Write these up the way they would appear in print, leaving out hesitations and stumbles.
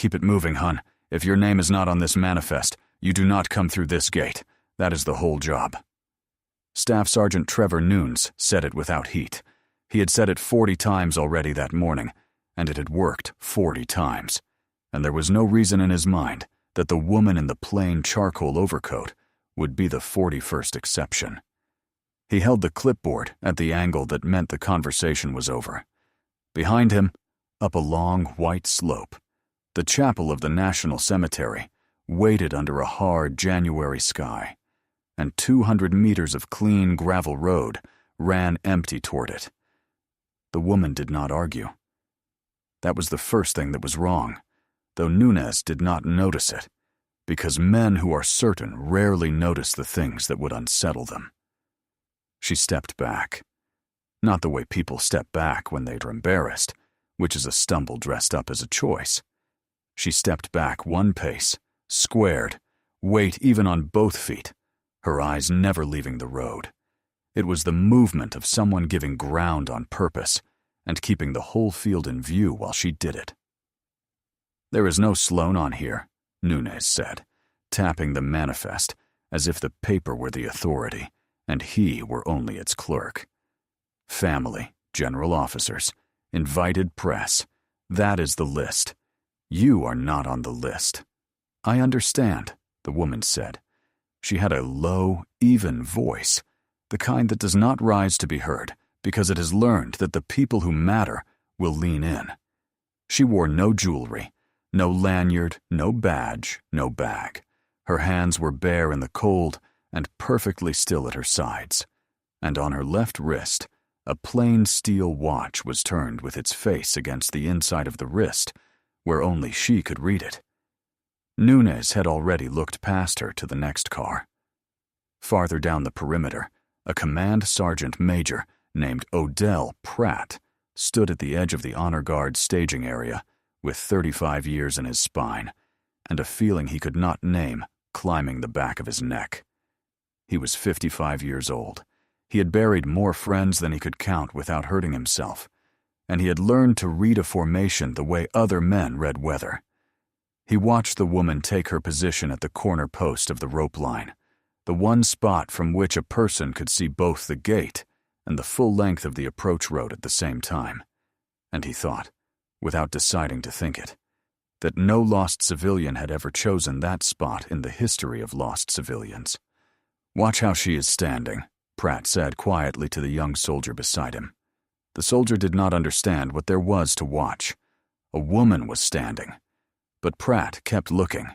Keep it moving, hun. If your name is not on this manifest, you do not come through this gate. That is the whole job." Staff Sergeant Trevor Nunes said it without heat. He had said it 40 times already that morning, and it had worked 40 times. And there was no reason in his mind that the woman in the plain charcoal overcoat would be the 41st exception. He held the clipboard at the angle that meant the conversation was over. Behind him, up a long white slope, the chapel of the National Cemetery waited under a hard January sky, and 200 meters of clean gravel road ran empty toward it. The woman did not argue. That was the first thing that was wrong, though Nunes did not notice it, because men who are certain rarely notice the things that would unsettle them. She stepped back. Not the way people step back when they're embarrassed, which is a stumble dressed up as a choice. She stepped back one pace, squared, weight even on both feet, her eyes never leaving the road. It was the movement of someone giving ground on purpose and keeping the whole field in view while she did it. "There is no Sloan on here," Nunes said, tapping the manifest as if the paper were the authority and he were only its clerk. "Family, general officers, invited press, that is the list. You are not on the list." "I understand," the woman said. She had a low, even voice, the kind that does not rise to be heard because it has learned that the people who matter will lean in. She wore no jewelry, no lanyard, no badge, no bag. Her hands were bare in the cold and perfectly still at her sides, and on her left wrist, a plain steel watch was turned with its face against the inside of the wrist, where only she could read it. Nunes had already looked past her to the next car. Farther down the perimeter, a command sergeant major named Odell Pratt stood at the edge of the Honor Guard staging area with 35 years in his spine and a feeling he could not name climbing the back of his neck. He was 55 years old. He had buried more friends than he could count without hurting himself, and he had learned to read a formation the way other men read weather. He watched the woman take her position at the corner post of the rope line, the one spot from which a person could see both the gate and the full length of the approach road at the same time. And he thought, without deciding to think it, that no lost civilian had ever chosen that spot in the history of lost civilians. "Watch how she is standing," Pratt said quietly to the young soldier beside him. The soldier did not understand what there was to watch. A woman was standing. But Pratt kept looking,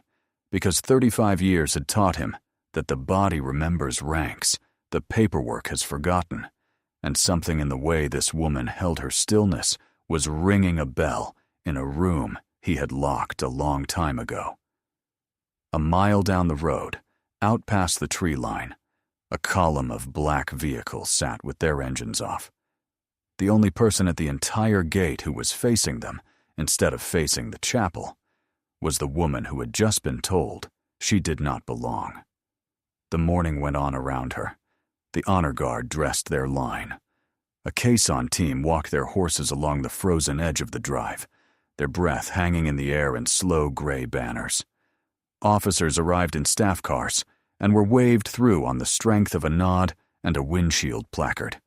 because 35 years had taught him that the body remembers ranks, the paperwork has forgotten, and something in the way this woman held her stillness was ringing a bell in a room he had locked a long time ago. A mile down the road, out past the tree line, a column of black vehicles sat with their engines off. The only person at the entire gate who was facing them, instead of facing the chapel, was the woman who had just been told she did not belong. The morning went on around her. The honor guard dressed their line. A caisson team walked their horses along the frozen edge of the drive, their breath hanging in the air in slow gray banners. Officers arrived in staff cars and were waved through on the strength of a nod and a windshield placard,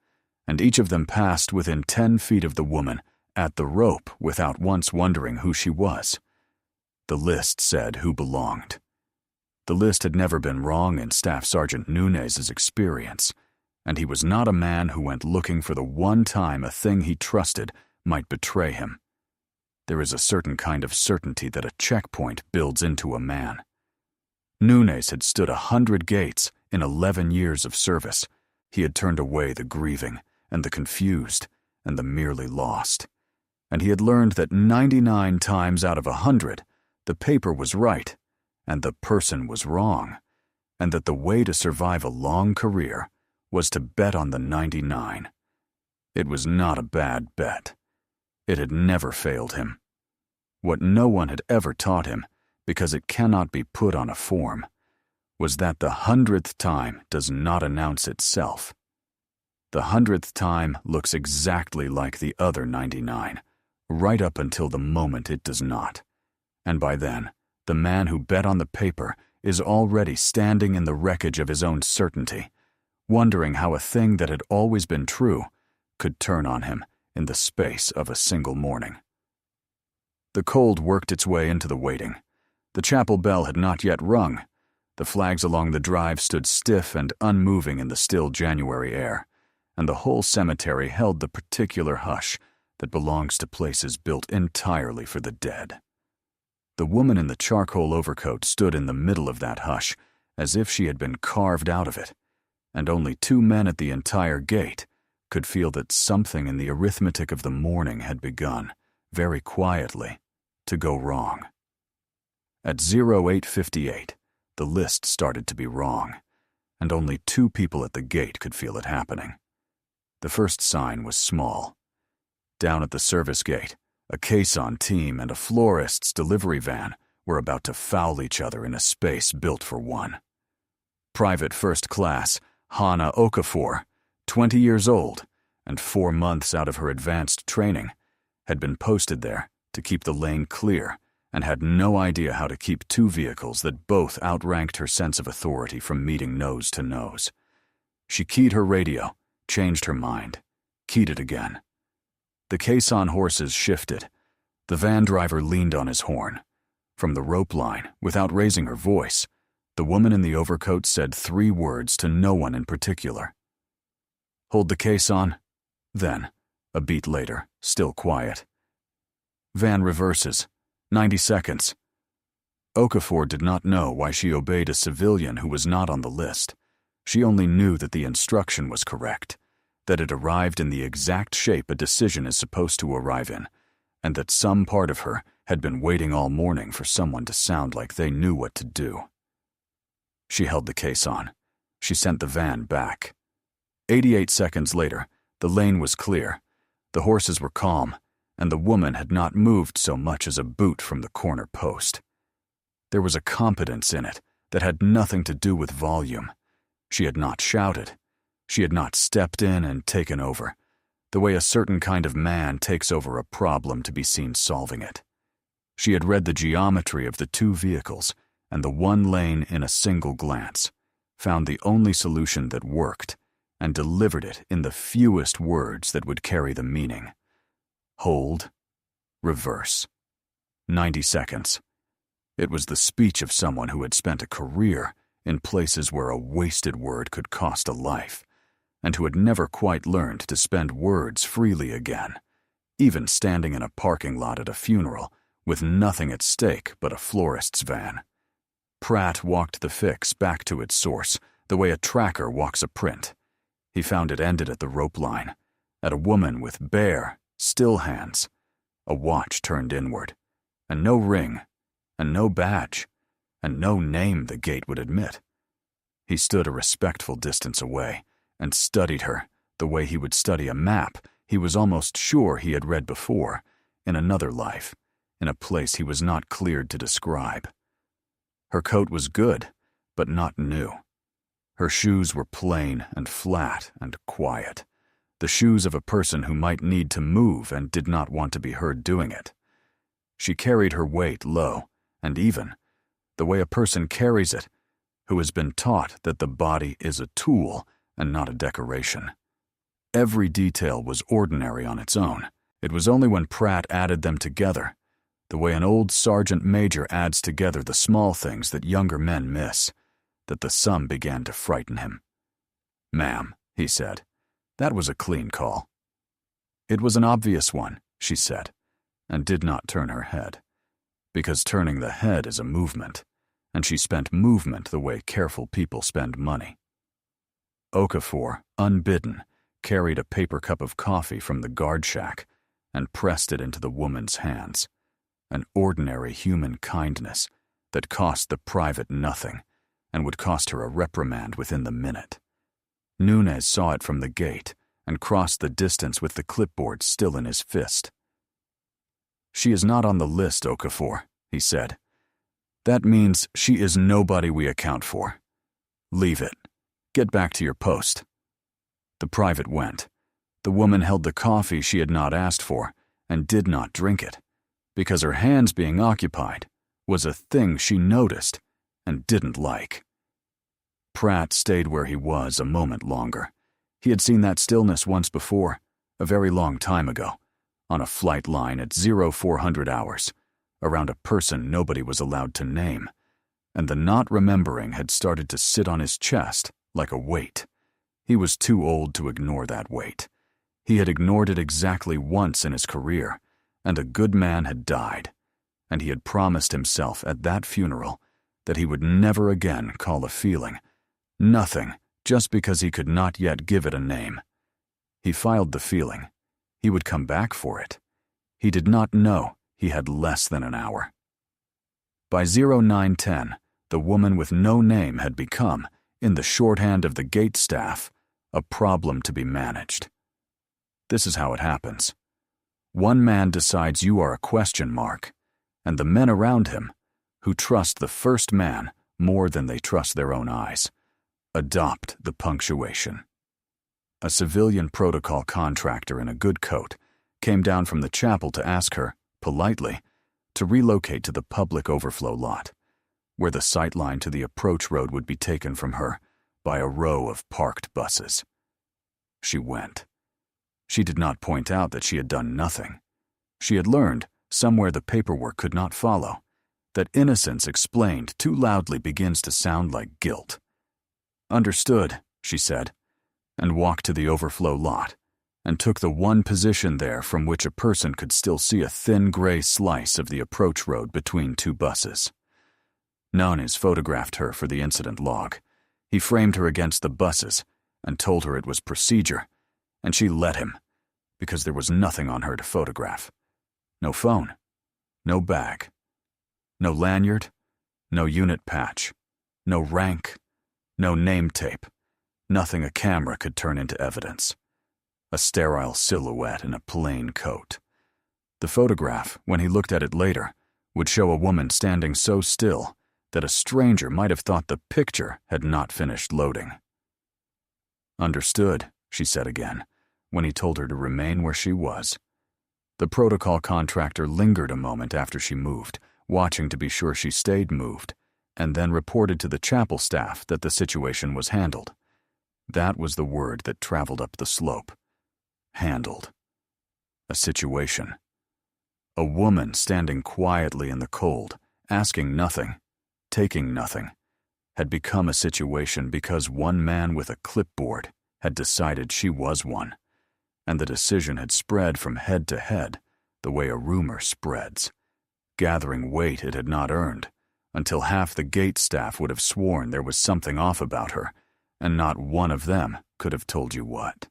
and each of them passed within 10 feet of the woman at the rope without once wondering who she was. The list said who belonged. The list had never been wrong in Staff Sergeant Nunes' experience, and he was not a man who went looking for the one time a thing he trusted might betray him. There is a certain kind of certainty that a checkpoint builds into a man. Nunes had stood 100 gates in 11 years of service. He had turned away the grieving and the confused and the merely lost. And he had learned that 99 times out of 100, the paper was right and the person was wrong, and that the way to survive a long career was to bet on the 99. It was not a bad bet. It had never failed him. What no one had ever taught him, because it cannot be put on a form, was that the 100th time does not announce itself. The 100th time looks exactly like the other 99, right up until the moment it does not, And by then, the man who bet on the paper is already standing in the wreckage of his own certainty, wondering how a thing that had always been true could turn on him in the space of a single morning. The cold worked its way into the waiting. The chapel bell had not yet rung. The flags along the drive stood stiff and unmoving in the still January air, and the whole cemetery held the particular hush that belongs to places built entirely for the dead. The woman in the charcoal overcoat stood in the middle of that hush, as if she had been carved out of it, and only 2 men at the entire gate could feel that something in the arithmetic of the morning had begun, very quietly, to go wrong. At 08:58, the list started to be wrong, and only 2 people at the gate could feel it happening. The first sign was small. Down at the service gate, a caisson team and a florist's delivery van were about to foul each other in a space built for one. Private First Class Hana Okafor, 20 years old and 4 months out of her advanced training, had been posted there to keep the lane clear and had no idea how to keep 2 vehicles that both outranked her sense of authority from meeting nose to nose. She keyed her radio, changed her mind, keyed it again. The caisson horses shifted. The van driver leaned on his horn. From the rope line, without raising her voice, the woman in the overcoat said 3 words to no one in particular. "Hold the caisson." Then, a beat later, still quiet. "Van reverses. 90 seconds. Okafor did not know why she obeyed a civilian who was not on the list. She only knew that the instruction was correct, that it arrived in the exact shape a decision is supposed to arrive in, and that some part of her had been waiting all morning for someone to sound like they knew what to do. She held the caisson. She sent the van back. 88 seconds later, the lane was clear. The horses were calm, and the woman had not moved so much as a boot from the corner post. There was a competence in it that had nothing to do with volume. She had not shouted. She had not stepped in and taken over, the way a certain kind of man takes over a problem to be seen solving it. She had read the geometry of the 2 vehicles and the 1 lane in a single glance, found the only solution that worked, and delivered it in the fewest words that would carry the meaning. Hold. Reverse. 90 seconds. It was the speech of someone who had spent a career in places where a wasted word could cost a life, and who had never quite learned to spend words freely again, even standing in a parking lot at a funeral with nothing at stake but a florist's van. Pratt walked the fix back to its source, the way a tracker walks a print. He found it ended at the rope line, at a woman with bare, still hands, a watch turned inward, and no ring, and no badge, and no name the gate would admit. He stood a respectful distance away and studied her the way he would study a map he was almost sure he had read before, in another life, in a place he was not cleared to describe. Her coat was good, but not new. Her shoes were plain and flat and quiet, the shoes of a person who might need to move and did not want to be heard doing it. She carried her weight low and even, the way a person carries it, who has been taught that the body is a tool and not a decoration. Every detail was ordinary on its own. It was only when Pratt added them together, the way an old sergeant major adds together the small things that younger men miss, that the sum began to frighten him. "Ma'am," he said, "that was a clean call." "It was an obvious one," she said, and did not turn her head, because turning the head is a movement, and she spent movement the way careful people spend money. Okafor, unbidden, carried a paper cup of coffee from the guard shack and pressed it into the woman's hands, an ordinary human kindness that cost the private nothing and would cost her a reprimand within the minute. Nunez saw it from the gate and crossed the distance with the clipboard still in his fist. "She is not on the list, Okafor," he said. "That means she is nobody we account for. Leave it. Get back to your post." The private went. The woman held the coffee she had not asked for and did not drink it, because her hands being occupied, was a thing she noticed and didn't like. Pratt stayed where he was a moment longer. He had seen that stillness once before, a very long time ago, on a flight line at 0400 hours, around a person nobody was allowed to name, and the not remembering had started to sit on his chest like a weight. He was too old to ignore that weight. He had ignored it exactly once in his career, and a good man had died, and he had promised himself at that funeral that he would never again call a feeling nothing just because he could not yet give it a name. He filed the feeling. He would come back for it. He did not know he had less than an hour. By 0910, the woman with no name had become, in the shorthand of the gate staff, a problem to be managed. This is how it happens. One man decides you are a question mark, and the men around him, who trust the first man more than they trust their own eyes, adopt the punctuation. A civilian protocol contractor in a good coat came down from the chapel to ask her, politely, to relocate to the public overflow lot, where the sightline to the approach road would be taken from her by a row of parked buses. She went. She did not point out that she had done nothing. She had learned, somewhere the paperwork could not follow, that innocence explained too loudly begins to sound like guilt. "Understood," she said, and walked to the overflow lot, and took the one position there from which a person could still see a thin gray slice of the approach road between two buses. Nunes photographed her for the incident log. He framed her against the buses and told her it was procedure, and she let him, because there was nothing on her to photograph. No phone, no bag, no lanyard, no unit patch, no rank, no name tape, nothing a camera could turn into evidence. A sterile silhouette in a plain coat. The photograph, when he looked at it later, would show a woman standing so still that a stranger might have thought the picture had not finished loading. "Understood," she said again, when he told her to remain where she was. The protocol contractor lingered a moment after she moved, watching to be sure she stayed moved, and then reported to the chapel staff that the situation was handled. That was the word that traveled up the slope. Handled. A situation. A woman standing quietly in the cold, asking nothing, taking nothing, had become a situation because one man with a clipboard had decided she was one, and the decision had spread from head to head the way a rumor spreads, gathering weight it had not earned, until half the gate staff would have sworn there was something off about her, and not one of them could have told you what.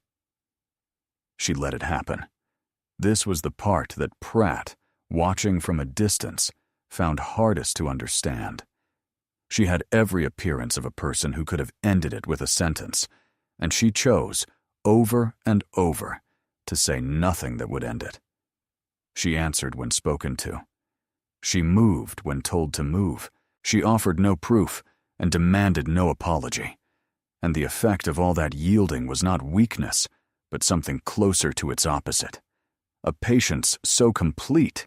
She let it happen. This was the part that Pratt, watching from a distance, found hardest to understand. She had every appearance of a person who could have ended it with a sentence, and she chose, over and over, to say nothing that would end it. She answered when spoken to. She moved when told to move. She offered no proof and demanded no apology. And the effect of all that yielding was not weakness, but something closer to its opposite. A patience so complete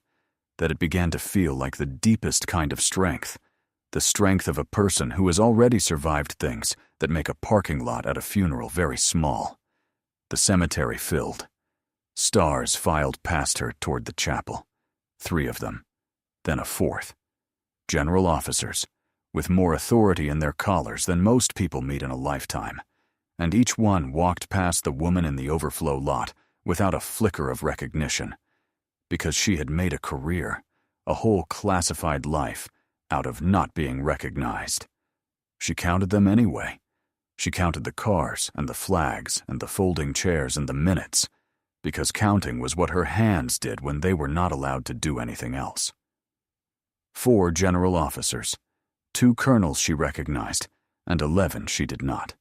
that it began to feel like the deepest kind of strength, the strength of a person who has already survived things that make a parking lot at a funeral very small. The cemetery filled. Stars filed past her toward the chapel. 3 of them. Then a 4th. General officers, with more authority in their collars than most people meet in a lifetime, and each one walked past the woman in the overflow lot without a flicker of recognition, because she had made a career, a whole classified life, out of not being recognized. She counted them anyway. She counted the cars and the flags and the folding chairs and the minutes, because counting was what her hands did when they were not allowed to do anything else. 4 general officers, 2 colonels she recognized, and 11 she did not.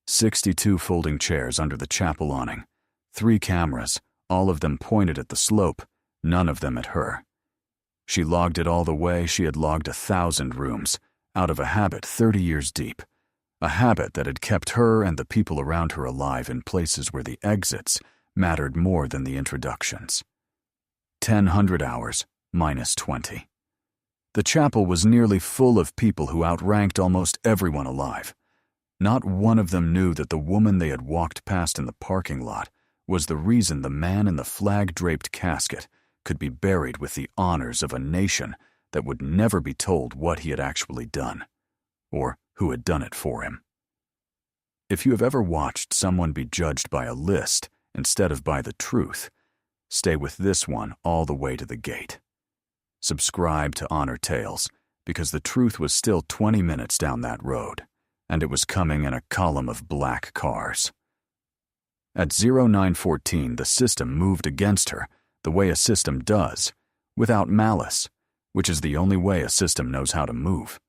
62 folding chairs under the chapel awning, 3 cameras, all of them pointed at the slope, none of them at her. She logged it all the way she had logged 1,000 rooms, out of a habit 30 years deep, a habit that had kept her and the people around her alive in places where the exits mattered more than the introductions. 1,000 hours minus 20. The chapel was nearly full of people who outranked almost everyone alive. Not one of them knew that the woman they had walked past in the parking lot was the reason the man in the flag-draped casket could be buried with the honors of a nation that would never be told what he had actually done, or who had done it for him. If you have ever watched someone be judged by a list instead of by the truth, stay with this one all the way to the gate. Subscribe to Honor Tales, because the truth was still 20 minutes down that road, and it was coming in a column of black cars. At 0914, the system moved against her the way a system does, without malice, which is the only way a system knows how to move.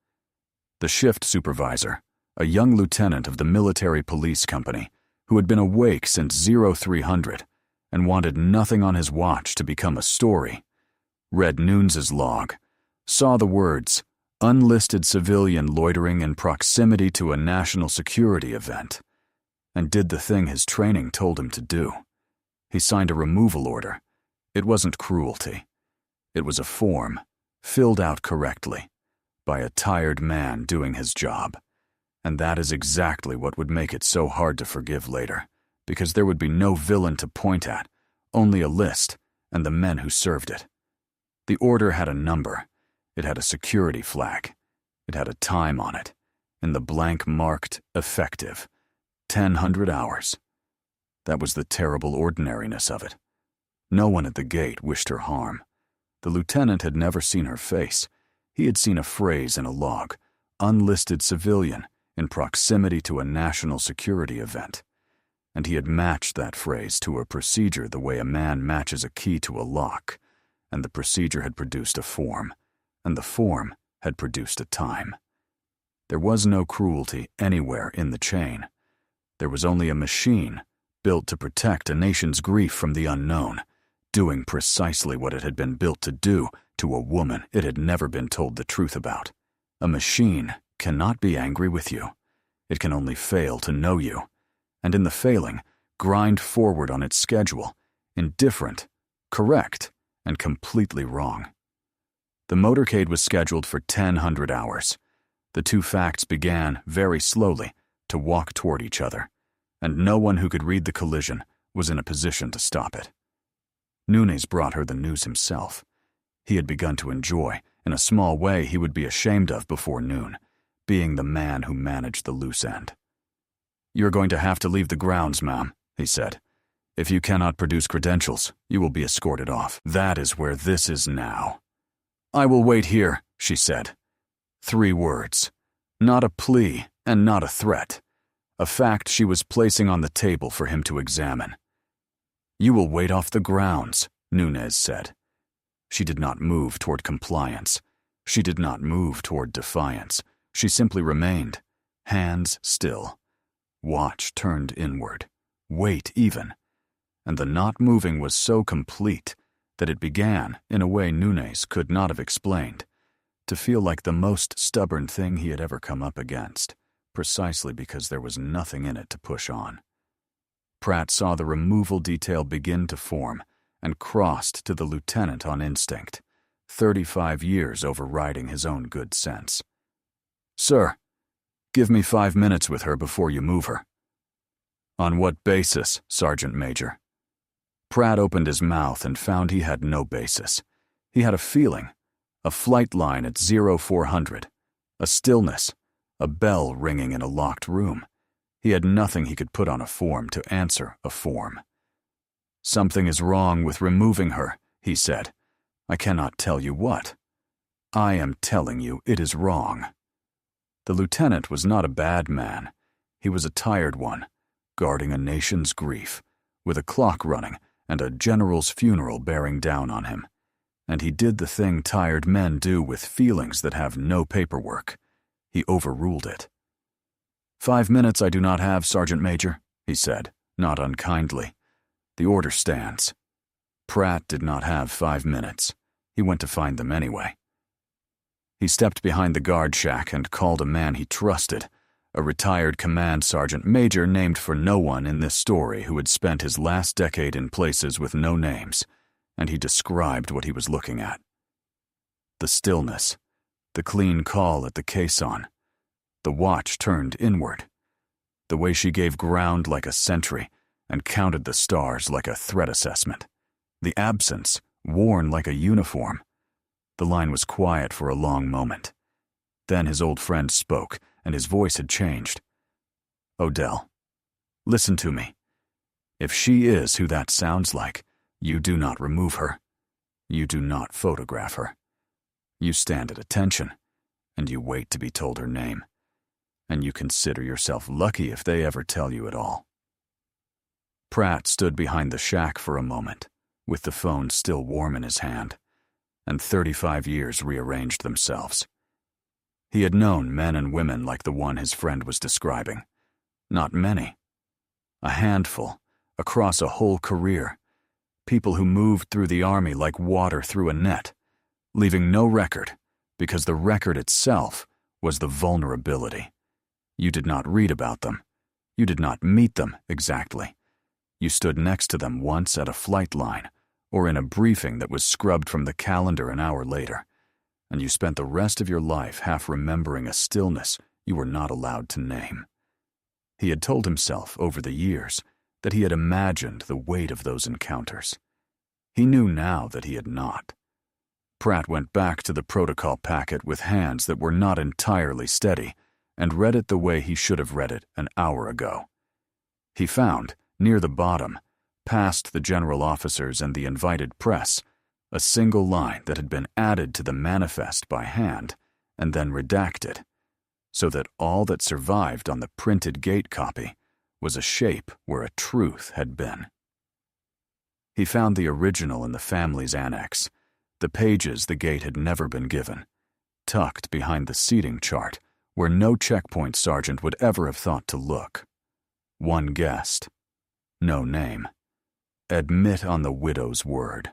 The shift supervisor, a young lieutenant of the military police company, who had been awake since 0300 and wanted nothing on his watch to become a story, read Nunes' log, saw the words, "Unlisted civilian loitering in proximity to a national security event," and did the thing his training told him to do. He signed a removal order. It wasn't cruelty. It was a form, filled out correctly, by a tired man doing his job. And that is exactly what would make it so hard to forgive later, because there would be no villain to point at, only a list and the men who served it. The order had a number. It had a security flag. It had a time on it, and the blank marked effective, 1000 hours. That was the terrible ordinariness of it. No one at the gate wished her harm. The lieutenant had never seen her face. He had seen a phrase in a log, "Unlisted civilian in proximity to a national security event," and he had matched that phrase to a procedure the way a man matches a key to a lock, and the procedure had produced a form, and the form had produced a time. There was no cruelty anywhere in the chain. There was only a machine built to protect a nation's grief from the unknown, doing precisely what it had been built to do to a woman it had never been told the truth about. A machine cannot be angry with you. It can only fail to know you, and in the failing, grind forward on its schedule, indifferent, correct, and completely wrong. The motorcade was scheduled for 1000 hours. The two facts began, very slowly, to walk toward each other, and no one who could read the collision was in a position to stop it. Nunes brought her the news himself. He had begun to enjoy, in a small way he would be ashamed of before noon, being the man who managed the loose end. "You're going to have to leave the grounds, ma'am," he said. "If you cannot produce credentials, you will be escorted off. That is where this is now." "I will wait here," she said. 3 words. Not a plea and not a threat. A fact she was placing on the table for him to examine. "You will wait off the grounds," Nunes said. She did not move toward compliance. She did not move toward defiance. She simply remained, hands still. Watch turned inward. Wait even. And the not moving was so complete that it began, in a way Nunes could not have explained, to feel like the most stubborn thing he had ever come up against, precisely because there was nothing in it to push on. Pratt saw the removal detail begin to form and crossed to the lieutenant on instinct, 35 years overriding his own good sense. "Sir, give me 5 minutes with her before you move her." "On what basis, Sergeant Major?" Pratt opened his mouth and found he had no basis. He had a feeling, a flight line at 0400, a stillness, a bell ringing in a locked room. He had nothing he could put on a form to answer a form. "Something is wrong with removing her," he said. "I cannot tell you what. I am telling you it is wrong." The lieutenant was not a bad man. He was a tired one, guarding a nation's grief, with a clock running and a general's funeral bearing down on him. And he did the thing tired men do with feelings that have no paperwork. He overruled it. 5 minutes I do not have, Sergeant Major, he said, not unkindly. The order stands. Pratt did not have 5 minutes. He went to find them anyway. He stepped behind the guard shack and called a man he trusted, a retired command sergeant major named for no one in this story who had spent his last decade in places with no names, and he described what he was looking at. The stillness, The clean call at the caisson. The watch turned inward. The way she gave ground like a sentry and counted the stars like a threat assessment. The absence, worn like a uniform. The line was quiet for a long moment. Then his old friend spoke, and his voice had changed. "Odell, listen to me. If she is who that sounds like, you do not remove her. You do not photograph her. You stand at attention, and you wait to be told her name. And you consider yourself lucky if they ever tell you at all." Pratt stood behind the shack for a moment, with the phone still warm in his hand, and 35 years rearranged themselves. He had known men and women like the one his friend was describing. Not many. A handful, across a whole career. People who moved through the army like water through a net, leaving no record, because the record itself was the vulnerability. You did not read about them. You did not meet them exactly. You stood next to them once at a flight line, or in a briefing that was scrubbed from the calendar an hour later, and you spent the rest of your life half remembering a stillness you were not allowed to name. He had told himself over the years that he had imagined the weight of those encounters. He knew now that he had not. Pratt went back to the protocol packet with hands that were not entirely steady and read it the way he should have read it an hour ago. He found, near the bottom, past the general officers and the invited press, a single line that had been added to the manifest by hand and then redacted, so that all that survived on the printed gate copy was a shape where a truth had been. He found the original in the family's annex, the pages the gate had never been given, tucked behind the seating chart where no checkpoint sergeant would ever have thought to look. One guessed. No name. Admit on the widow's word.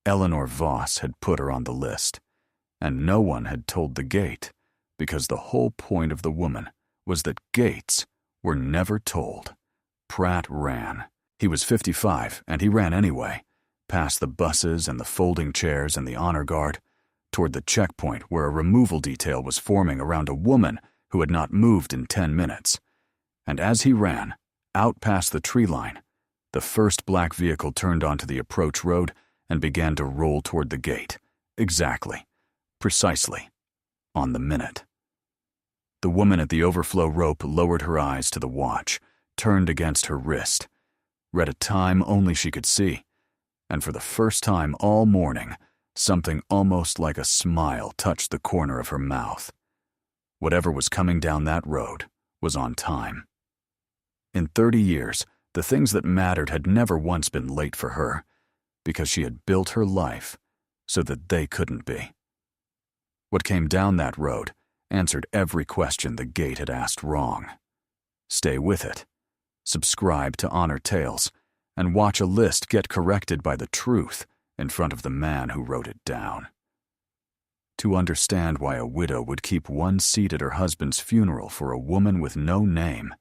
Eleanor Voss had put her on the list, and no one had told the gate, because the whole point of the woman was that gates were never told. Pratt ran. He was 55, and he ran anyway, past the buses and the folding chairs and the honor guard, toward the checkpoint where a removal detail was forming around a woman who had not moved in 10 minutes. And as he ran, out past the tree line, the first black vehicle turned onto the approach road and began to roll toward the gate, exactly, precisely, on the minute. The woman at the overflow rope lowered her eyes to the watch, turned against her wrist, read a time only she could see, and for the first time all morning, something almost like a smile touched the corner of her mouth. Whatever was coming down that road was on time. In 30 years, the things that mattered had never once been late for her, because she had built her life so that they couldn't be. What came down that road answered every question the gate had asked wrong. Stay with it. Subscribe to Honor Tales, and watch a list get corrected by the truth in front of the man who wrote it down. To understand why a widow would keep one seat at her husband's funeral for a woman with no name,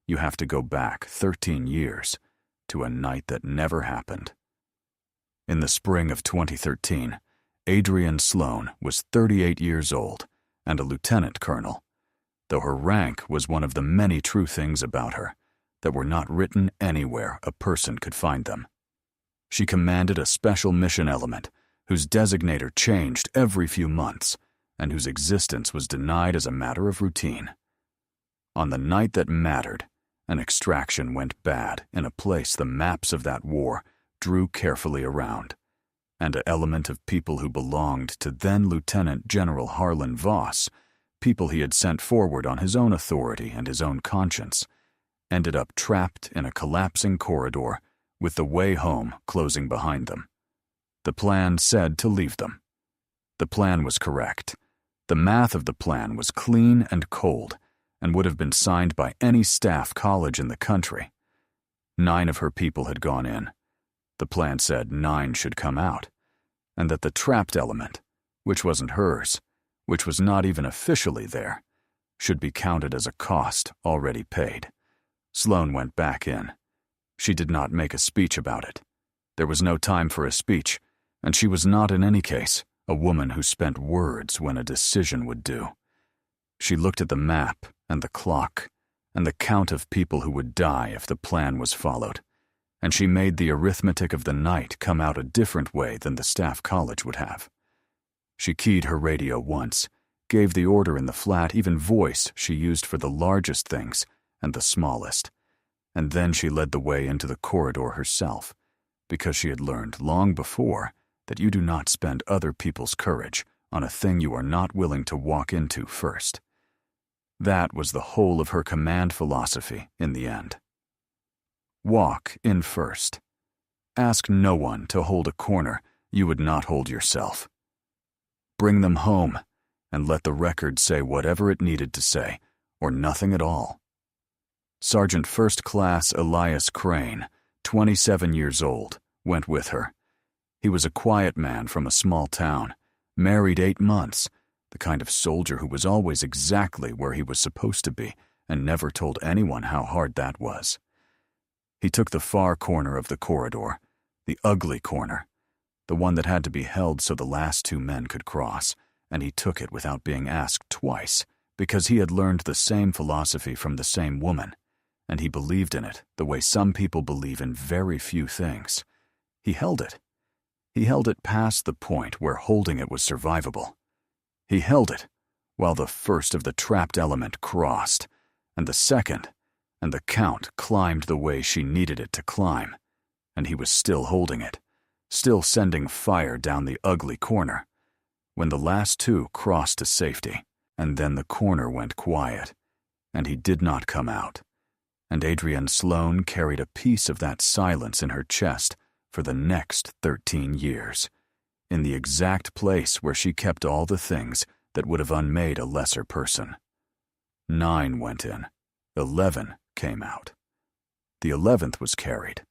you have to go back 13 years to a night that never happened. In the spring of 2013, Adrienne Sloan was 38 years old and a lieutenant colonel, though her rank was one of the many true things about her that were not written anywhere a person could find them. She commanded a special mission element whose designator changed every few months and whose existence was denied as a matter of routine. On the night that mattered, an extraction went bad in a place the maps of that war drew carefully around, and an element of people who belonged to then Lieutenant General Harlan Voss, people he had sent forward on his own authority and his own conscience, ended up trapped in a collapsing corridor with the way home closing behind them. The plan said to leave them. The plan was correct. The math of the plan was clean and cold and would have been signed by any staff college in the country. 9 of her people had gone in. The plan said 9 should come out, and that the trapped element, which wasn't hers, which was not even officially there, should be counted as a cost already paid. Sloan went back in. She did not make a speech about it. There was no time for a speech, and she was not in any case a woman who spent words when a decision would do. She looked at the map and the clock and the count of people who would die if the plan was followed, and she made the arithmetic of the night come out a different way than the staff college would have. She keyed her radio once, gave the order in the flat, even voice she used for the largest things and the smallest, and then she led the way into the corridor herself, because she had learned long before that you do not spend other people's courage on a thing you are not willing to walk into first. That was the whole of her command philosophy in the end. Walk in first. Ask no one to hold a corner you would not hold yourself. Bring them home, and let the record say whatever it needed to say, or nothing at all. Sergeant First Class Elias Crane, 27 years old, went with her. He was a quiet man from a small town, married 8 months, the kind of soldier who was always exactly where he was supposed to be and never told anyone how hard that was. He took the far corner of the corridor, the ugly corner, the one that had to be held so the last 2 men could cross, and he took it without being asked twice, because he had learned the same philosophy from the same woman, and he believed in it the way some people believe in very few things. He held it. He held it past the point where holding it was survivable. He held it while the first of the trapped element crossed, and the second, and the count climbed the way she needed it to climb, and he was still holding it, still sending fire down the ugly corner, when the last 2 crossed to safety, and then the corner went quiet, and he did not come out, and Adrienne Sloane carried a piece of that silence in her chest for the next 13 years, in the exact place where she kept all the things that would have unmade a lesser person. 9 went in. 11 came out. The 11th was carried.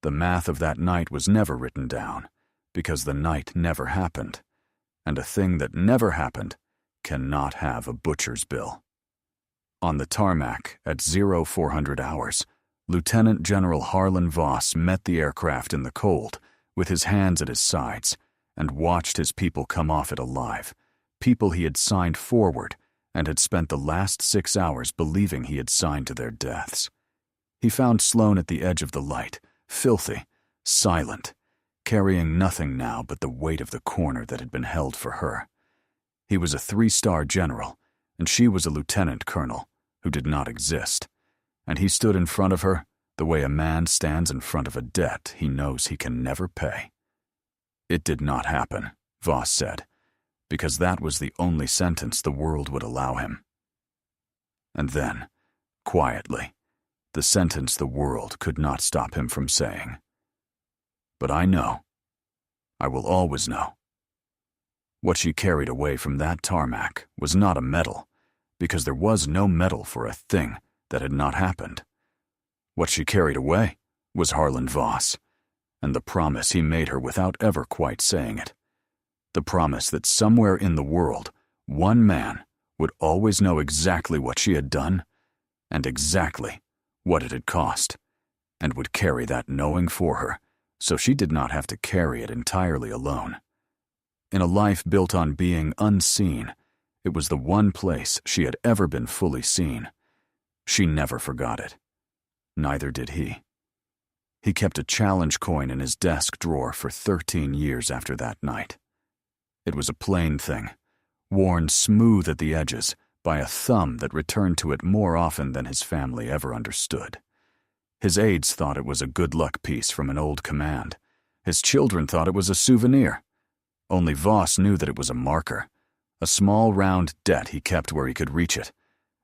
The math of that night was never written down, because the night never happened, and a thing that never happened cannot have a butcher's bill. On the tarmac at 0400 hours, Lieutenant General Harlan Voss met the aircraft in the cold, with his hands at his sides, and watched his people come off it alive, people he had signed forward and had spent the last 6 hours believing he had signed to their deaths. He found Sloane at the edge of the light, filthy, silent, carrying nothing now but the weight of the corner that had been held for her. He was a 3-star general, and she was a lieutenant colonel who did not exist, and he stood in front of her the way a man stands in front of a debt he knows he can never pay. It did not happen, Voss said, because that was the only sentence the world would allow him. And then, quietly, the sentence the world could not stop him from saying. But I know. I will always know. What she carried away from that tarmac was not a medal, because there was no medal for a thing that had not happened. What she carried away was Harlan Voss, and the promise he made her without ever quite saying it. The promise that somewhere in the world, one man would always know exactly what she had done, and exactly what it had cost, and would carry that knowing for her, so she did not have to carry it entirely alone. In a life built on being unseen, it was the one place she had ever been fully seen. She never forgot it. Neither did he. He kept a challenge coin in his desk drawer for 13 years after that night. It was a plain thing, worn smooth at the edges by a thumb that returned to it more often than his family ever understood. His aides thought it was a good luck piece from an old command. His children thought it was a souvenir. Only Voss knew that it was a marker, a small round debt he kept where he could reach it,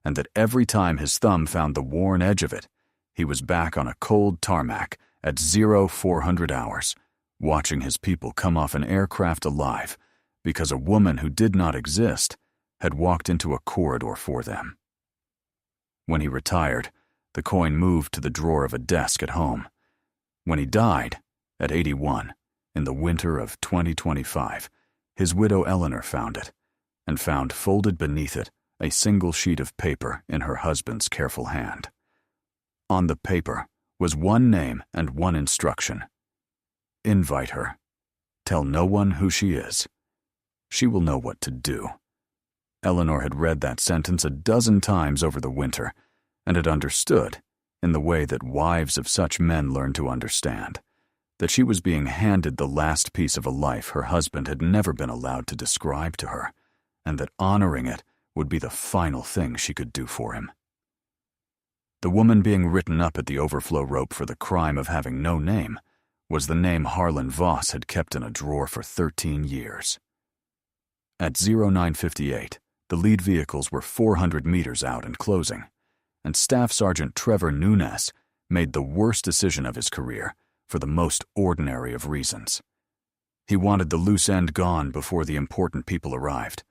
and that every time his thumb found the worn edge of it, he was back on a cold tarmac at 0400 hours, watching his people come off an aircraft alive because a woman who did not exist had walked into a corridor for them. When he retired, the coin moved to the drawer of a desk at home. When he died, at 81, in the winter of 2025, his widow Eleanor found it, and found folded beneath it a single sheet of paper in her husband's careful hand. On the paper was one name and one instruction. Invite her. Tell no one who she is. She will know what to do. Eleanor had read that sentence a dozen times over the winter, and had understood, in the way that wives of such men learn to understand, that she was being handed the last piece of a life her husband had never been allowed to describe to her, and that honoring it would be the final thing she could do for him. The woman being written up at the overflow rope for the crime of having no name was the name Harlan Voss had kept in a drawer for 13 years. At 09:58, the lead vehicles were 400 meters out and closing, and Staff Sergeant Trevor Nunes made the worst decision of his career for the most ordinary of reasons. He wanted the loose end gone before the important people arrived.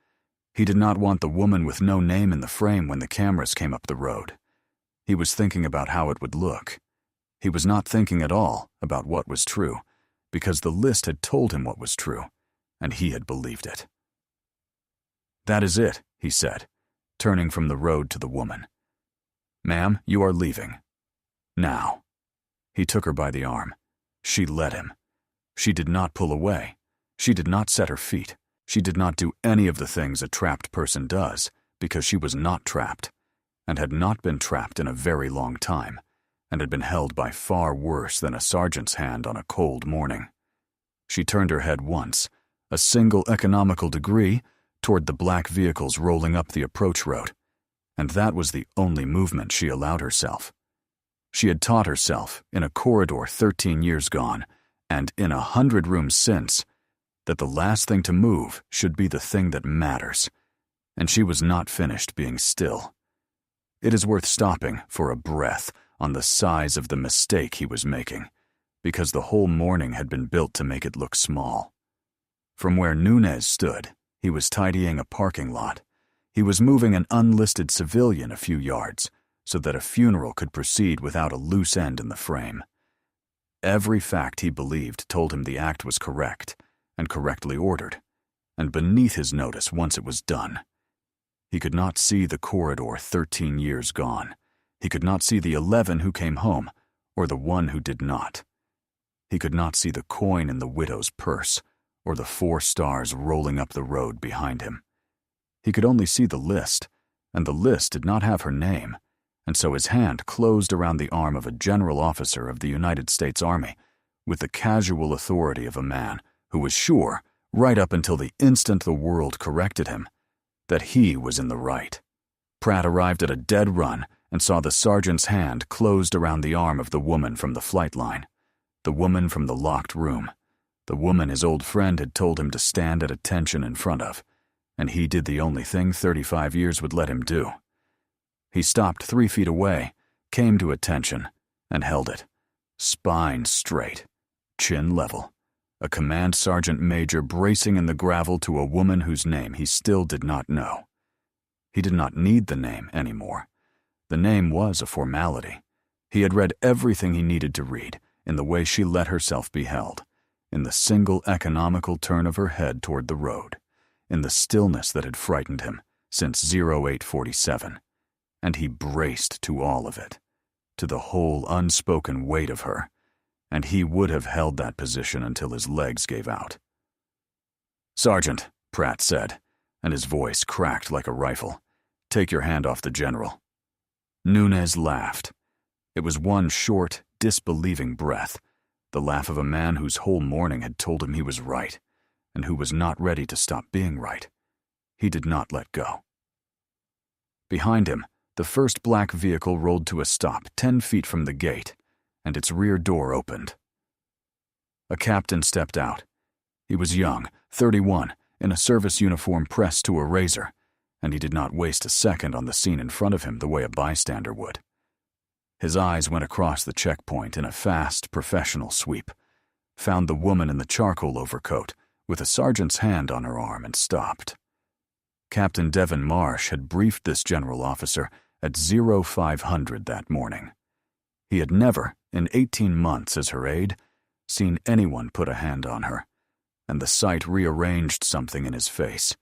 He did not want the woman with no name in the frame when the cameras came up the road. He was thinking about how it would look. He was not thinking at all about what was true, because the list had told him what was true, and he had believed it. "That is it," he said, turning from the road to the woman. "Ma'am, you are leaving. Now." He took her by the arm. She let him. She did not pull away. She did not set her feet. She did not do any of the things a trapped person does, because she was not trapped, and had not been trapped in a very long time, and had been held by far worse than a sergeant's hand on a cold morning. She turned her head once, a single economical degree, toward the black vehicles rolling up the approach road, and that was the only movement she allowed herself. She had taught herself, in a corridor 13 years gone, and in 100 rooms since, that the last thing to move should be the thing that matters, and she was not finished being still. It is worth stopping for a breath on the size of the mistake he was making, because the whole morning had been built to make it look small. From where Nunes stood, he was tidying a parking lot. He was moving an unlisted civilian a few yards so that a funeral could proceed without a loose end in the frame. Every fact he believed told him the act was correct and correctly ordered, and beneath his notice once it was done. He could not see the corridor 13 years gone. He could not see the 11 who came home, or the one who did not. He could not see the coin in the widow's purse, or the 4 stars rolling up the road behind him. He could only see the list, and the list did not have her name, and so his hand closed around the arm of a general officer of the United States Army with the casual authority of a man who was sure, right up until the instant the world corrected him, that he was in the right. Pratt arrived at a dead run and saw the sergeant's hand closed around the arm of the woman from the flight line, the woman from the locked room, the woman his old friend had told him to stand at attention in front of, and he did the only thing 35 years would let him do. He stopped 3 feet away, came to attention, and held it, spine straight, chin level, a command sergeant major bracing in the gravel to a woman whose name he still did not know. He did not need the name anymore. The name was a formality. He had read everything he needed to read in the way she let herself be held, in the single economical turn of her head toward the road, in the stillness that had frightened him since 0847, and he braced to all of it, to the whole unspoken weight of her, and he would have held that position until his legs gave out. "Sergeant," Pratt said, and his voice cracked like a rifle, "take your hand off the general." Nunes laughed. It was one short, disbelieving breath, the laugh of a man whose whole morning had told him he was right, and who was not ready to stop being right. He did not let go. Behind him, the first black vehicle rolled to a stop 10 feet from the gate, and its rear door opened. A captain stepped out. He was young, 31, in a service uniform pressed to a razor, and he did not waste a second on the scene in front of him the way a bystander would. His eyes went across the checkpoint in a fast, professional sweep, found the woman in the charcoal overcoat with a sergeant's hand on her arm, and stopped. Captain Devin Marsh had briefed this general officer at 0500 that morning. He had never, in 18 months as her aide, seen anyone put a hand on her, and the sight rearranged something in his face.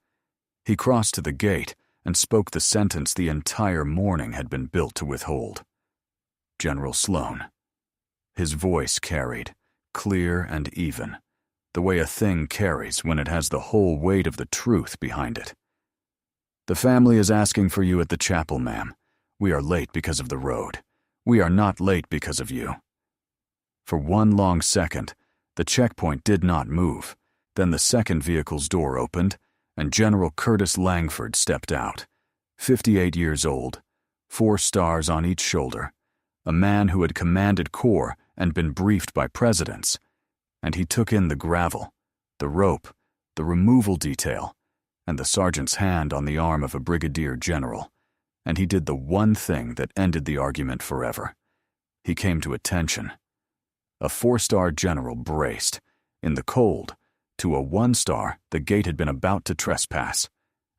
He crossed to the gate and spoke the sentence the entire morning had been built to withhold. "General Sloan." His voice carried, clear and even, the way a thing carries when it has the whole weight of the truth behind it. "The family is asking for you at the chapel, ma'am. We are late because of the road. We are not late because of you." For one long second, the checkpoint did not move. Then the second vehicle's door opened, and General Curtis Langford stepped out, 58 years old, 4 stars on each shoulder, a man who had commanded corps and been briefed by presidents. And he took in the gravel, the rope, the removal detail, and the sergeant's hand on the arm of a brigadier general. And he did the one thing that ended the argument forever. He came to attention. A 4-star general braced, in the cold. To a 1-star, the gate had been about to trespass,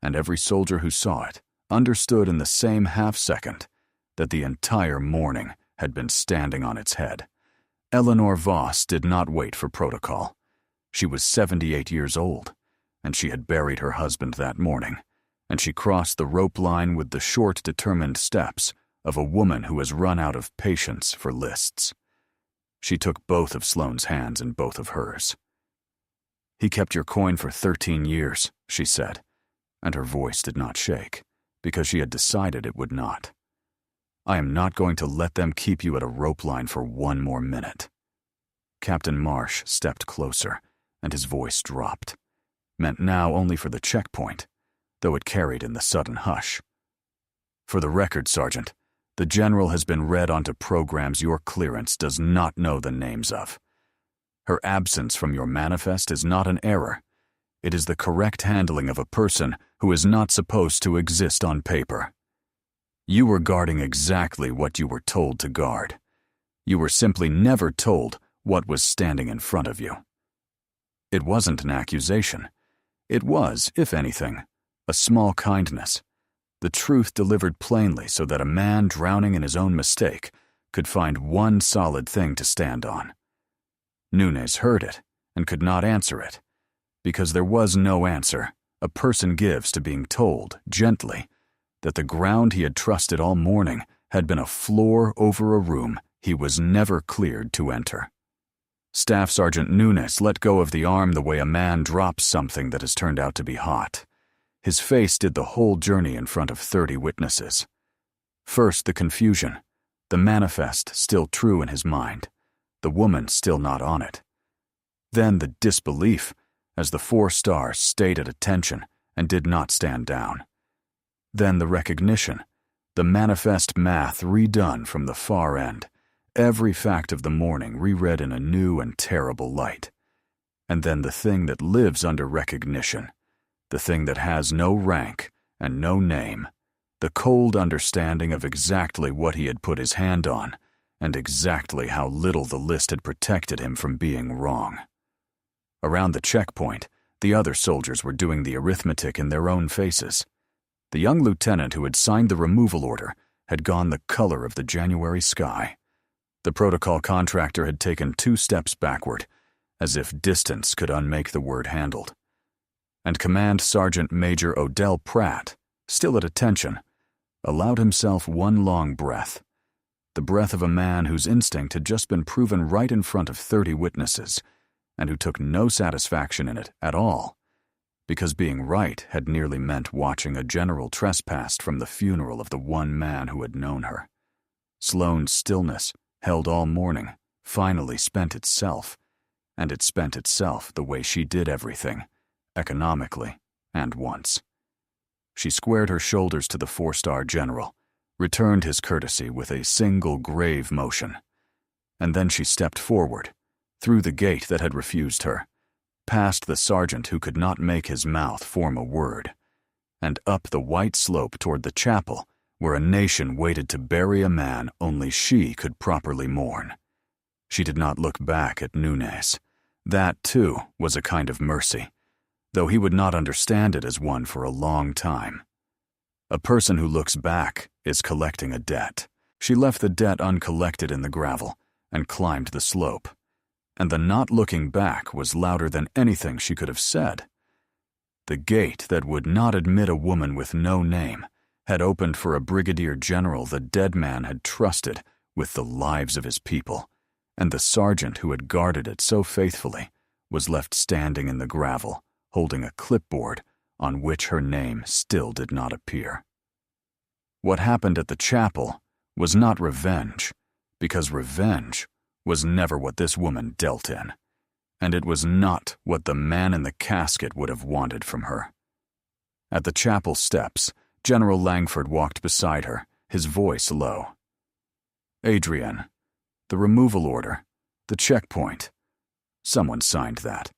and every soldier who saw it understood in the same half-second that the entire morning had been standing on its head. Eleanor Voss did not wait for protocol. She was 78 years old, and she had buried her husband that morning, and she crossed the rope line with the short, determined steps of a woman who has run out of patience for lists. She took both of Sloane's hands in both of hers. "He kept your coin for 13 years, she said, and her voice did not shake, because she had decided it would not. "I am not going to let them keep you at a rope line for one more minute." Captain Marsh stepped closer, and his voice dropped, meant now only for the checkpoint, though it carried in the sudden hush. "For the record, Sergeant, the general has been read onto programs your clearance does not know the names of. Her absence from your manifest is not an error. It is the correct handling of a person who is not supposed to exist on paper. You were guarding exactly what you were told to guard. You were simply never told what was standing in front of you." It wasn't an accusation. It was, if anything, a small kindness. The truth delivered plainly so that a man drowning in his own mistake could find one solid thing to stand on. Nunez heard it and could not answer it, because there was no answer a person gives to being told, gently, that the ground he had trusted all morning had been a floor over a room he was never cleared to enter. Staff Sergeant Nunez let go of the arm the way a man drops something that has turned out to be hot. His face did the whole journey in front of 30 witnesses. First, the confusion, the manifest still true in his mind, the woman still not on it. Then the disbelief, as the 4 stars stayed at attention and did not stand down. Then the recognition, the manifest math redone from the far end, every fact of the morning reread in a new and terrible light. And then the thing that lives under recognition, the thing that has no rank and no name, the cold understanding of exactly what he had put his hand on, and exactly how little the list had protected him from being wrong. Around the checkpoint, the other soldiers were doing the arithmetic in their own faces. The young lieutenant who had signed the removal order had gone the color of the January sky. The protocol contractor had taken 2 steps backward, as if distance could unmake the word handled. And Command Sergeant Major Odell Pratt, still at attention, allowed himself one long breath, the breath of a man whose instinct had just been proven right in front of 30 witnesses, and who took no satisfaction in it at all, because being right had nearly meant watching a general trespassed from the funeral of the one man who had known her. Sloane's stillness, held all morning, finally spent itself, and it spent itself the way she did everything, economically, and once. She squared her shoulders to the 4-star general, returned his courtesy with a single grave motion, and then she stepped forward, through the gate that had refused her, past the sergeant who could not make his mouth form a word, and up the white slope toward the chapel where a nation waited to bury a man only she could properly mourn. She did not look back at Nunez. That, too, was a kind of mercy, though he would not understand it as one for a long time. A person who looks back is collecting a debt. She left the debt uncollected in the gravel and climbed the slope, and the not looking back was louder than anything she could have said. The gate that would not admit a woman with no name had opened for a brigadier general the dead man had trusted with the lives of his people, and the sergeant who had guarded it so faithfully was left standing in the gravel, holding a clipboard on which her name still did not appear. What happened at the chapel was not revenge, because revenge was never what this woman dealt in, and it was not what the man in the casket would have wanted from her. At the chapel steps, General Langford walked beside her, his voice low. "Adrienne, the removal order, the checkpoint. Someone signed that.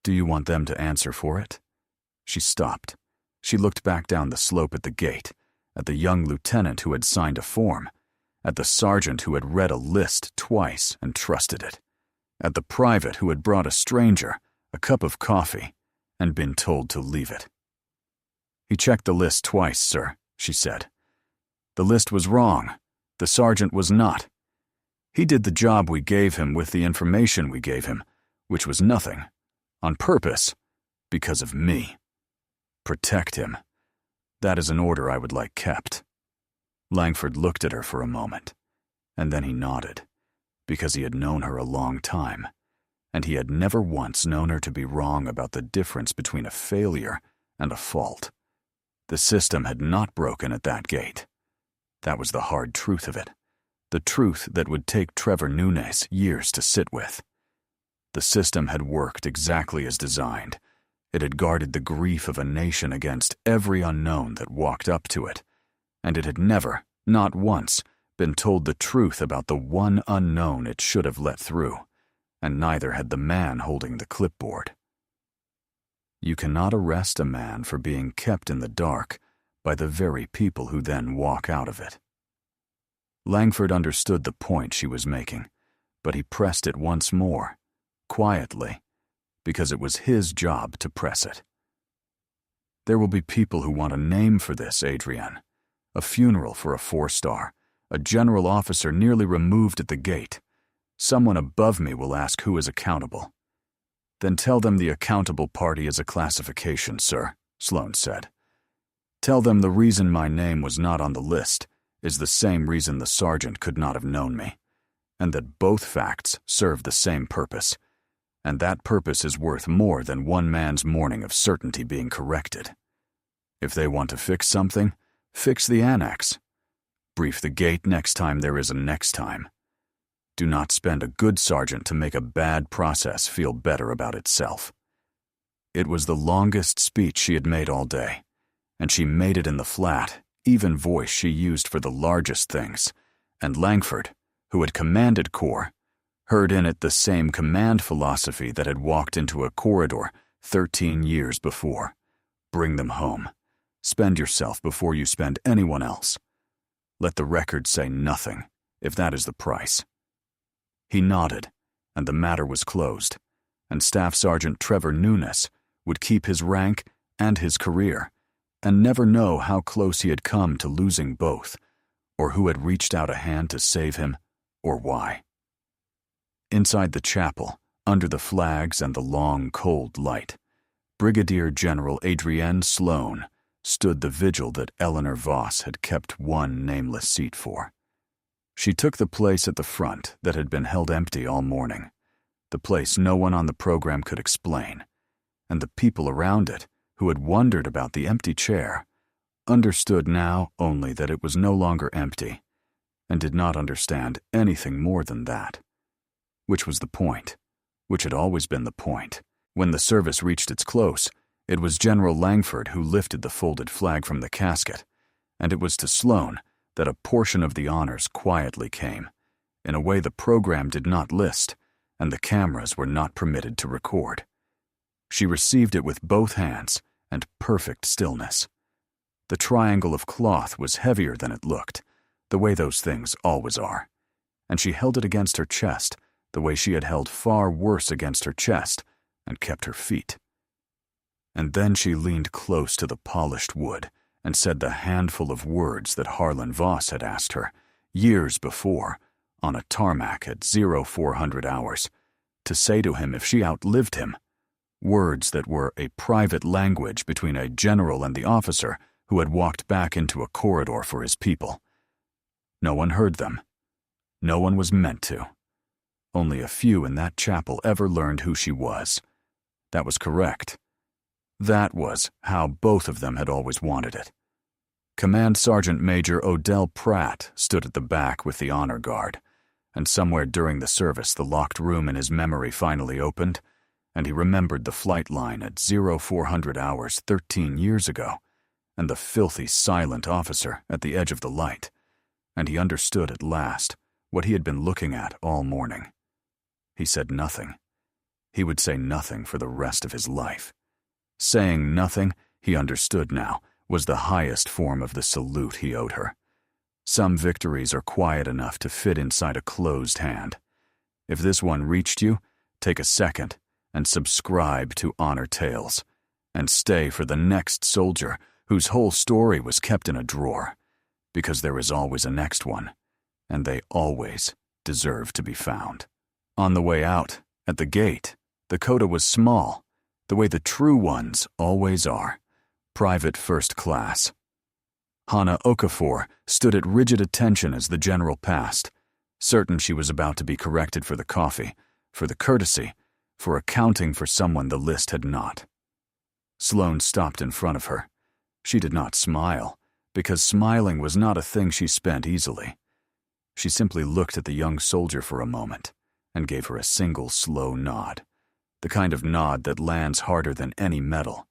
Do you want them to answer for it?" She stopped. She looked back down the slope at the gate, at the young lieutenant who had signed a form, at the sergeant who had read a list twice and trusted it, at the private who had brought a stranger a cup of coffee and been told to leave it. "He checked the list twice, sir," she said. "The list was wrong. The sergeant was not. He did the job we gave him with the information we gave him, which was nothing, on purpose, because of me. Protect him. That is an order I would like kept." Langford looked at her for a moment, and then he nodded, because he had known her a long time, and he had never once known her to be wrong about the difference between a failure and a fault. The system had not broken at that gate. That was the hard truth of it, the truth that would take Trevor Nunes years to sit with. The system had worked exactly as designed. It had guarded the grief of a nation against every unknown that walked up to it, and it had never, not once, been told the truth about the one unknown it should have let through, and neither had the man holding the clipboard. You cannot arrest a man for being kept in the dark by the very people who then walk out of it. Langford understood the point she was making, but he pressed it once more, quietly, because it was his job to press it. "There will be people who want a name for this, Adrienne. A funeral for a 4-star, a general officer nearly removed at the gate. Someone above me will ask who is accountable." "Then tell them the accountable party is a classification, sir," Sloan said. "Tell them the reason my name was not on the list is the same reason the sergeant could not have known me, and that both facts serve the same purpose, and that purpose is worth more than one man's morning of certainty being corrected. If they want to fix something, fix the annex. Brief the gate next time there is a next time. Do not spend a good sergeant to make a bad process feel better about itself." It was the longest speech she had made all day, and she made it in the flat, even voice she used for the largest things, and Langford, who had commanded Corps, heard in it the same command philosophy that had walked into a corridor 13 years before. Bring them home. Spend yourself before you spend anyone else. Let the record say nothing, if that is the price. He nodded, and the matter was closed, and Staff Sergeant Trevor Nunes would keep his rank and his career, and never know how close he had come to losing both, or who had reached out a hand to save him, or why. Inside the chapel, under the flags and the long, cold light, Brigadier General Adrienne Sloan stood the vigil that Eleanor Voss had kept one nameless seat for. She took the place at the front that had been held empty all morning, the place no one on the program could explain, and the people around it, who had wondered about the empty chair, understood now only that it was no longer empty, and did not understand anything more than that. Which was the point, which had always been the point. When the service reached its close, it was General Langford who lifted the folded flag from the casket, and it was to Sloan that a portion of the honors quietly came, in a way the program did not list, and the cameras were not permitted to record. She received it with both hands and perfect stillness. The triangle of cloth was heavier than it looked, the way those things always are, and she held it against her chest, the way she had held far worse against her chest and kept her feet. And then she leaned close to the polished wood and said the handful of words that Harlan Voss had asked her, years before, on a tarmac at 0400 hours, to say to him if she outlived him, words that were a private language between a general and the officer who had walked back into a corridor for his people. No one heard them. No one was meant to. Only a few in that chapel ever learned who she was. That was correct. That was how both of them had always wanted it. Command Sergeant Major Odell Pratt stood at the back with the honor guard, and somewhere during the service the locked room in his memory finally opened, and he remembered the flight line at 0400 hours 13 years ago, and the filthy, silent officer at the edge of the light, and he understood at last what he had been looking at all morning. He said nothing. He would say nothing for the rest of his life. Saying nothing, he understood now, was the highest form of the salute he owed her. Some victories are quiet enough to fit inside a closed hand. If this one reached you, take a second and subscribe to Honor Tales, and stay for the next soldier whose whole story was kept in a drawer, because there is always a next one, and they always deserve to be found. On the way out, at the gate, the coda was small, the way the true ones always are, private first class. Hannah Okafor stood at rigid attention as the general passed, certain she was about to be corrected for the coffee, for the courtesy, for accounting for someone the list had not. Sloane stopped in front of her. She did not smile, because smiling was not a thing she spent easily. She simply looked at the young soldier for a moment and gave her a single slow nod, the kind of nod that lands harder than any medal,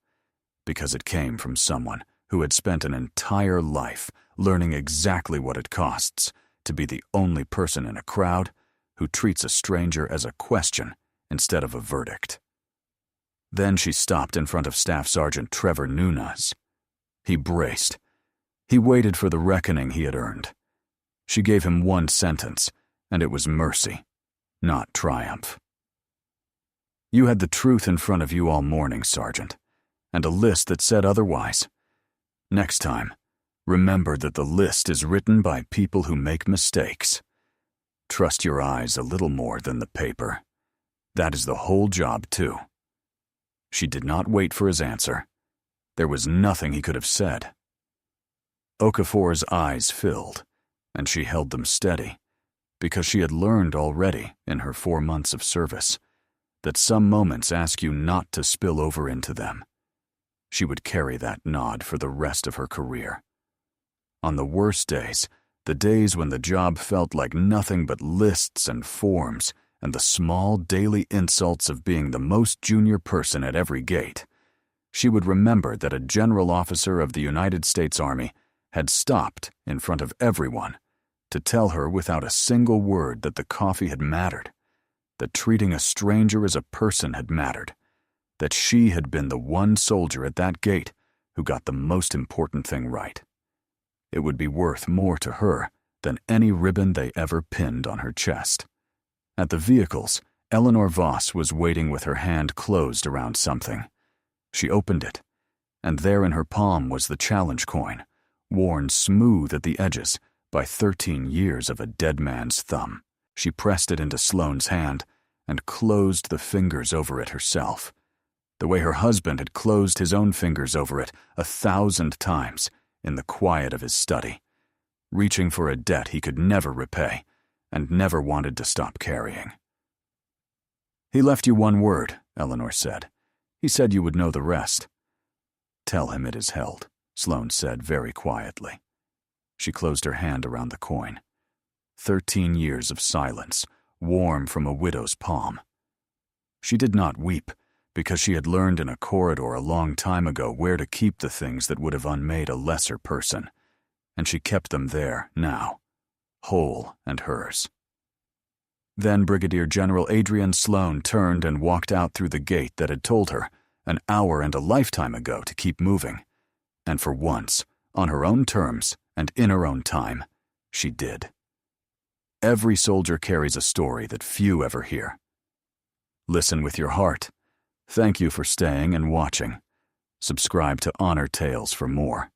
because it came from someone who had spent an entire life learning exactly what it costs to be the only person in a crowd who treats a stranger as a question instead of a verdict. Then she stopped in front of Staff Sergeant Trevor Nunez. He braced. He waited for the reckoning he had earned. She gave him one sentence, and it was mercy, not triumph. You had the truth in front of you all morning, Sergeant, and a list that said otherwise. Next time, remember that the list is written by people who make mistakes. Trust your eyes a little more than the paper. That is the whole job, too. She did not wait for his answer. There was nothing he could have said. Okafor's eyes filled, and she held them steady, because she had learned already in her 4 months of service that some moments ask you not to spill over into them. She would carry that nod for the rest of her career. On the worst days, the days when the job felt like nothing but lists and forms and the small daily insults of being the most junior person at every gate, she would remember that a general officer of the United States Army had stopped in front of everyone to tell her without a single word that the coffee had mattered, that treating a stranger as a person had mattered, that she had been the one soldier at that gate who got the most important thing right. It would be worth more to her than any ribbon they ever pinned on her chest. At the vehicles, Eleanor Voss was waiting with her hand closed around something. She opened it, and there in her palm was the challenge coin, worn smooth at the edges by 13 years of a dead man's thumb. She pressed it into Sloane's hand and closed the fingers over it herself, the way her husband had closed his own fingers over it 1,000 times in the quiet of his study, reaching for a debt he could never repay and never wanted to stop carrying. He left you one word, Eleanor said. He said you would know the rest. Tell him it is held, Sloane said very quietly. She closed her hand around the coin. 13 years of silence, warm from a widow's palm. She did not weep, because she had learned in a corridor a long time ago where to keep the things that would have unmade a lesser person, and she kept them there now, whole and hers. Then Brigadier General Adrian Sloane turned and walked out through the gate that had told her, an hour and a lifetime ago, to keep moving, and for once, on her own terms and in her own time, she did. Every soldier carries a story that few ever hear. Listen with your heart. Thank you for staying and watching. Subscribe to Honor Tales for more.